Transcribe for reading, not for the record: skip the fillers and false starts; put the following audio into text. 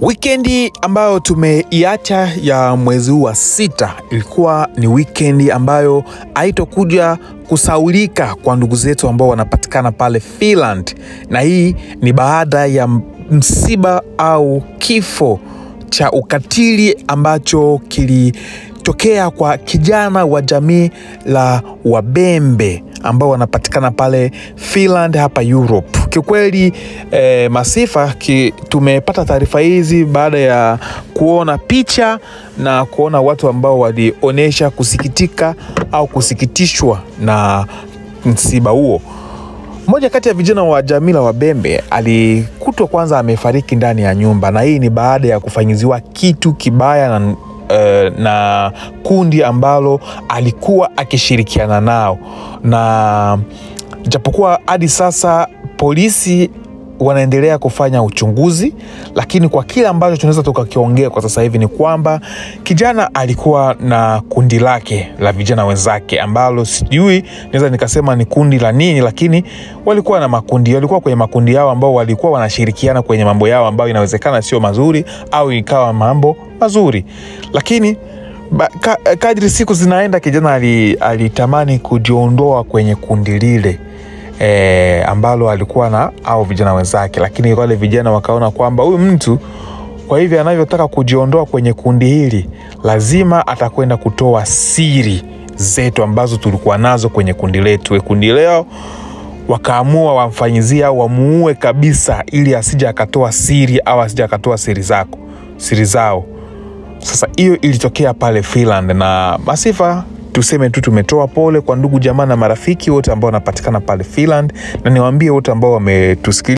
Weekendi ambayo tumeiacha ya mwezi huu wa 6 ilikuwa ni weekendi ambayo haitokuja kusaulika kwa ndugu zetu ambao wanapatikana pale Finland, na hii ni baada ya msiba au kifo cha ukatili ambacho kilitokea kwa kijana wa jamii la Wabembe ambao wanapatikana pale Finland hapa Europe. Kiukweli Masifa tumepata taarifa hizi baada ya kuona picha na kuona watu ambao walionesha kusikitika au kusikitishwa na msiba huo. Mmoja kati ya vijana wa jamii la Wabembe alikutwa kwanza amefariki ndani ya nyumba, na hii ni baada ya kufanyiziwa kitu kibaya na kundi ambalo alikuwa akishirikiana nao. Na japokuwa hadi sasa polisi wanaendelea kufanya uchunguzi, lakini kwa kila ambacho tunaweza tukakiongea kwa sasa hivi ni kwamba kijana alikuwa na kundi lake la vijana wenzake ambalo sijui naweza nikasema ni kundi la nini, lakini walikuwa na makundi, walikuwa kwenye makundi yao ambao walikuwa wanashirikiana kwenye mambo yao ambayo inawezekana sio mazuri au ikawa mambo mazuri. Lakini kadri siku zinaenda kijana alitamani kujiondoa kwenye kundi lile ambalo alikuwa na au vijana wenzake, lakini wale vijana wakaona kwamba huyu mtu kwa hivyo anavyotaka kujiondoa kwenye kundi hili lazima atakwenda kutoa siri zetu ambazo tulikuwa nazo kwenye kundi letu. Kundi leo wakaamua wamfanyizia au wamuue kabisa ili asije akatoa siri au asije akatoa siri zao. Sasa hiyo ilitokea pale Finland, na Masifa tuseme tu tumetoa pole kwa ndugu jamaa na marafiki wote ambao wanapatikana pale Finland, na niwaambie wote ambao wametusikiliza